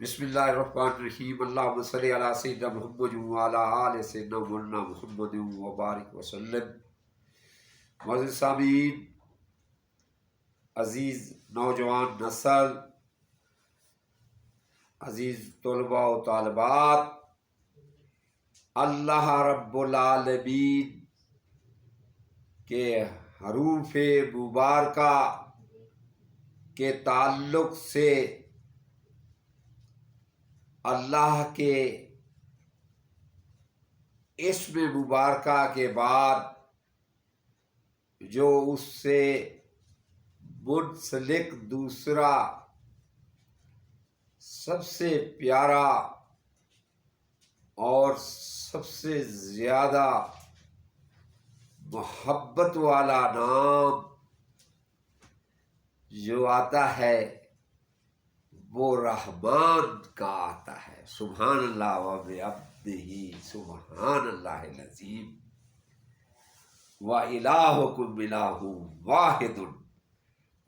بسم اللہ الرحمن الرحیم، اللہم صلی علی سیدنا محمد وعلی آل سیدنا مولانا محمد وبارک وسلم۔ معزز سامعین، عزیز نوجوان نسل، عزیز طلباء و طالبات، اللہ رب العالمین کے حروف مبارکہ کے تعلق سے اللہ کے اسم مبارکہ کے بعد جو اس سے منسلک دوسرا سب سے پیارا اور سب سے زیادہ محبت والا نام جو آتا ہے وہ رحمان کا آتا ہے۔ سبحان اللہ و بحمدہ سبحان اللہ العظیم وَإِلَٰهُكُمْ إِلَٰهٌ وَاحِدٌ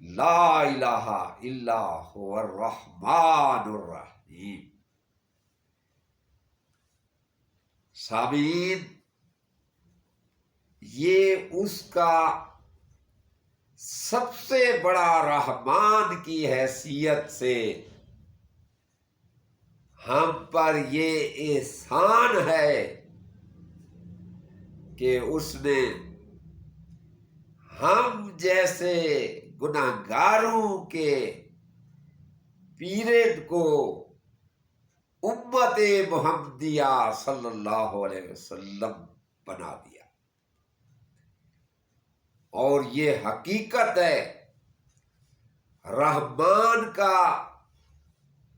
لَا إِلَٰهَ إِلَّا هُوَ الرَّحْمَٰنُ الرَّحِيمُ۔ سامعین، یہ اس کا سب سے بڑا رحمان کی حیثیت سے ہم پر یہ احسان ہے کہ اس نے ہم جیسے گناہگاروں کے پیرڈ کو امت محمدیہ صلی اللہ علیہ وسلم بنا دیا۔ اور یہ حقیقت ہے، رحمان کا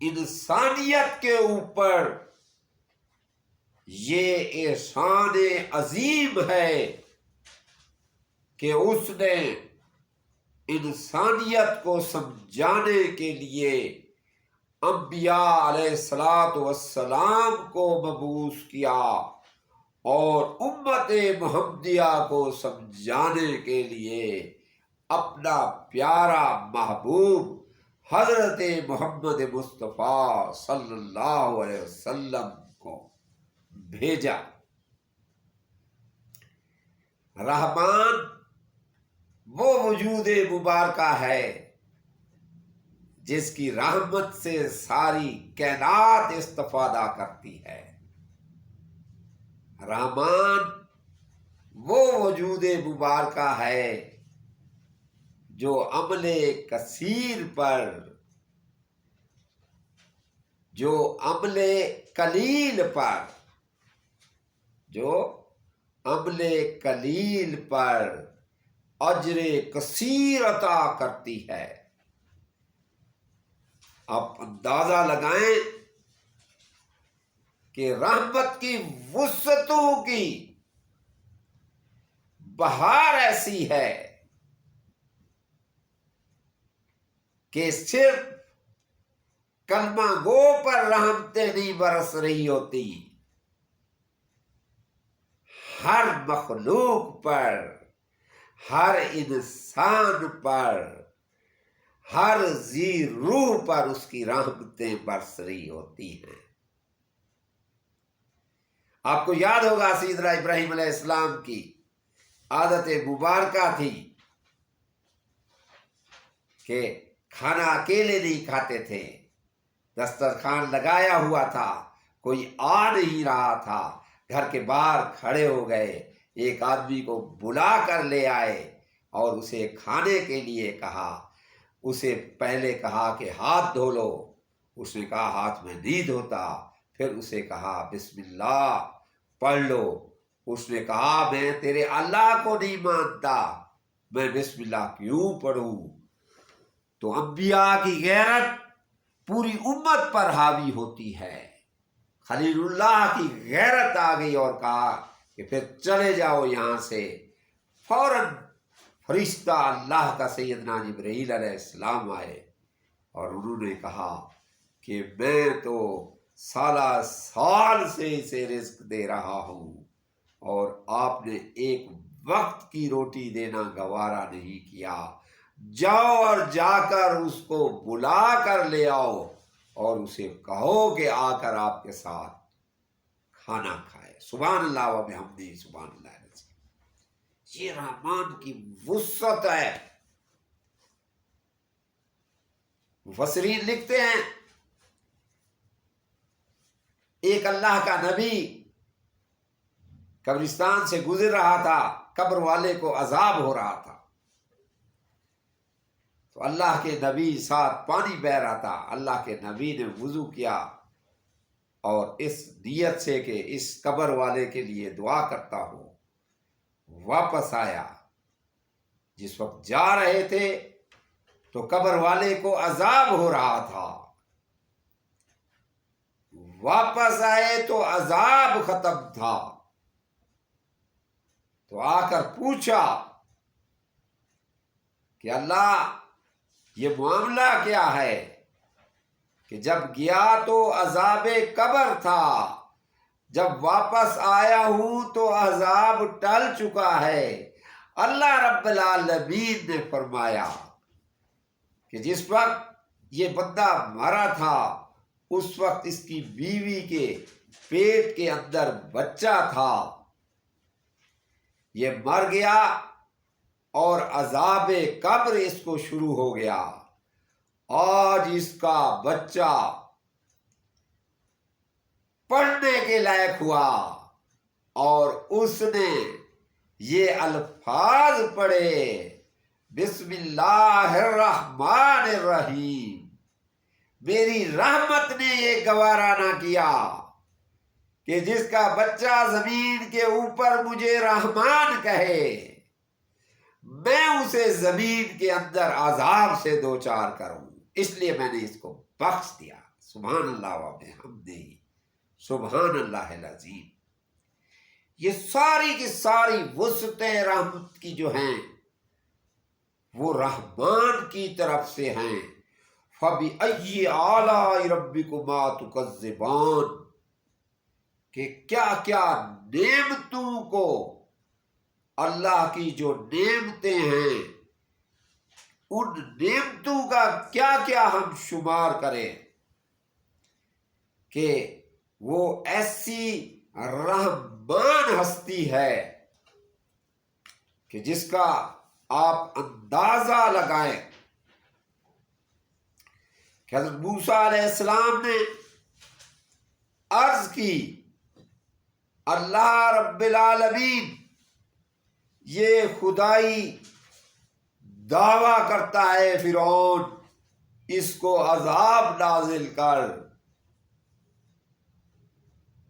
انسانیت کے اوپر یہ احسان عظیم ہے کہ اس نے انسانیت کو سمجھانے کے لیے انبیاء علیہ الصلاۃ والسلام کو مبعوث کیا اور امت محمدیہ کو سمجھانے کے لیے اپنا پیارا محبوب حضرت محمد مصطفیٰ صلی اللہ علیہ وسلم کو بھیجا۔ رحمان وہ وجود مبارکہ ہے جس کی رحمت سے ساری کائنات استفادہ کرتی ہے۔ رحمان وہ وجود مبارکہ ہے جو عمل کثیر پر، جو عمل قلیل پر، جو عمل قلیل پر اجر کثیر عطا کرتی ہے۔ آپ اندازہ لگائیں کہ رحمت کی وسعتوں کی بہار ایسی ہے کہ صرف کلمہ گو پر رحمتیں نہیں برس رہی ہوتی، ہر مخلوق پر، ہر انسان پر، ہر ذی روح پر اس کی رحمتیں برس رہی ہوتی ہیں۔ آپ کو یاد ہوگا سیدنا ابراہیم علیہ السلام کی عادت مبارکہ تھی کہ کھانا اکیلے نہیں کھاتے تھے، دسترخوان لگایا ہوا تھا، کوئی آ نہیں رہا تھا، گھر کے باہر کھڑے ہو گئے، ایک آدمی کو بلا کر لے آئے اور اسے کھانے کے لیے کہا۔ اسے پہلے کہا کہ ہاتھ دھو لو، اس نے کہا ہاتھ میں نہیں دھوتا۔ پھر اسے کہا بسم اللہ پڑھ لو، اس نے کہا میں تیرے اللہ کو نہیں مانتا، میں بسم اللہ کیوں پڑھوں؟ تو انبیاء کی غیرت پوری امت پر حاوی ہوتی ہے۔ خلیل اللہ کی غیرت آ گئی اور کہا کہ پھر چلے جاؤ یہاں سے۔ فوراً فرشتہ اللہ کا سیدنا جبرائیل علیہ السلام آئے اور انہوں نے کہا کہ میں تو سالہ سال سے اسے رزق دے رہا ہوں اور آپ نے ایک وقت کی روٹی دینا گوارا نہیں کیا، جاؤ اور جا کر اس کو بلا کر لے آؤ اور اسے کہو کہ آ کر آپ کے ساتھ کھانا کھائے۔ سبحان اللہ و بحمدہ سبحان اللہ العظیم۔ یہ رحمان کی وسعت ہے۔ مفسرین لکھتے ہیں ایک اللہ کا نبی قبرستان سے گزر رہا تھا، قبر والے کو عذاب ہو رہا تھا، تو اللہ کے نبی ساتھ پانی بہہ رہا تھا۔ اللہ کے نبی نے وضو کیا اور اس نیت سے کہ اس قبر والے کے لیے دعا کرتا ہوں، واپس آیا۔ جس وقت جا رہے تھے تو قبر والے کو عذاب ہو رہا تھا، واپس آئے تو عذاب ختم تھا۔ تو آ کر پوچھا کہ اللہ یہ معاملہ کیا ہے کہ جب گیا تو عذاب قبر تھا، جب واپس آیا ہوں تو عذاب ٹل چکا ہے۔ اللہ رب العالمین نے فرمایا کہ جس وقت یہ بندہ مرا تھا اس وقت اس کی بیوی کے پیٹ کے اندر بچہ تھا، یہ مر گیا اور عذاب قبر اس کو شروع ہو گیا۔ آج اس کا بچہ پڑھنے کے لائق ہوا اور اس نے یہ الفاظ پڑھے، بسم اللہ الرحمن الرحیم۔ میری رحمت نے یہ گوارا نہ کیا کہ جس کا بچہ زمین کے اوپر مجھے رحمان کہے، میں اسے زمین کے اندر عذاب سے دوچار کروں، اس لیے میں نے اس کو بخش دیا۔ سبحان اللہ و بحمدہ سبحان اللہ العظیم۔ یہ ساری کی ساری وسعتیں رحمت کی جو ہیں وہ رحمان کی طرف سے ہیں۔ فَبِأَيِّ آلَاءِ رَبِّكُمَا تُكَذِّبَانِ، کہ کیا کیا نعمتوں کو، اللہ کی جو نعمتیں ہیں ان نعمتوں کا کیا کیا ہم شمار کریں کہ وہ ایسی رحمان ہستی ہے کہ جس کا آپ اندازہ لگائیں کہ حضرت موسیٰ علیہ السلام نے عرض کی، اللہ رب العالمین یہ خدائی دعویٰ کرتا ہے فرعون، اس کو عذاب نازل کر۔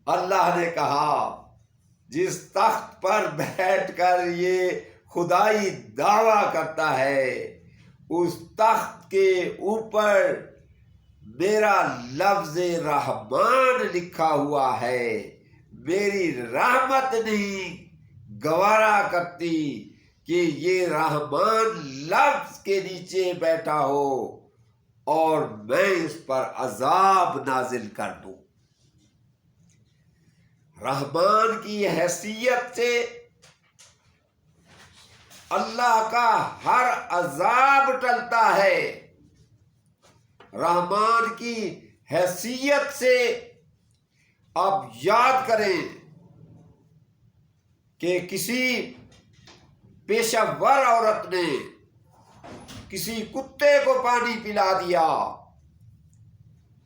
اللہ نے کہا جس تخت پر بیٹھ کر یہ خدائی دعویٰ کرتا ہے اس تخت کے اوپر میرا لفظ رحمان لکھا ہوا ہے، میری رحمت نہیں گوارا کرتی کہ یہ رحمان لفظ کے نیچے بیٹھا ہو اور میں اس پر عذاب نازل کر دوں۔ رحمان کی حیثیت سے اللہ کا ہر عذاب ٹلتا ہے۔ رحمان کی حیثیت سے آپ یاد کریں کہ کسی پیشہ ور عورت نے کسی کتے کو پانی پلا دیا،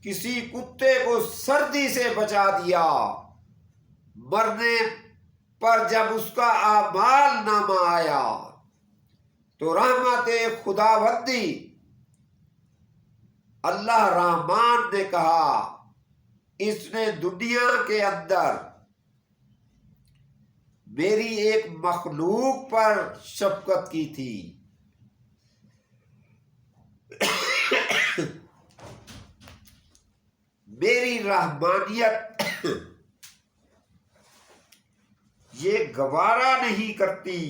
کسی کتے کو سردی سے بچا دیا، مرنے پر جب اس کا اعمال نامہ آیا تو رحمت خداوندی اللہ رحمان نے کہا اس نے دنیا کے اندر میری ایک مخلوق پر شفقت کی تھی، میری رحمانیت یہ گوارا نہیں کرتی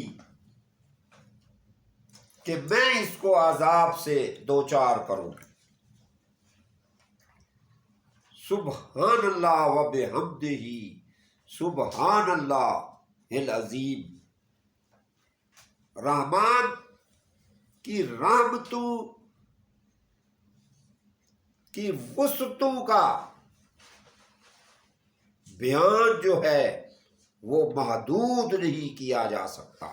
کہ میں اس کو عذاب سے دوچار کروں۔ سبحان اللہ و بحمدہ سبحان اللہ العظیم۔ رحمان کی رحمتوں کی وسعتوں کا بیان جو ہے وہ محدود نہیں کیا جا سکتا.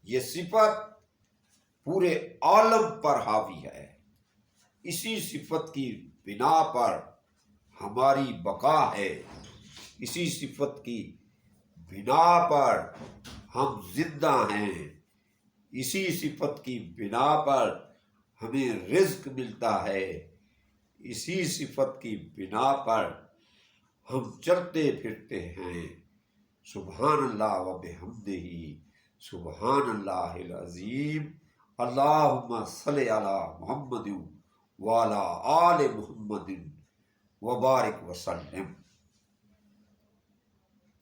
یہ صفت پورے عالم پر حاوی ہے. اسی صفت کی بنا پر ہماری بقا ہے. اسی صفت کی بنا پر ہم زندہ ہیں. اسی صفت کی بنا پر ہمیں رزق ملتا ہے. اسی صفت کی بنا پر ہم چلتے پھرتے ہیں. سبحان اللہ و بحمدہ، سبحان اللہ العظیم. اللہم صلی علی محمد وعلی آل محمد وبارک وسلم.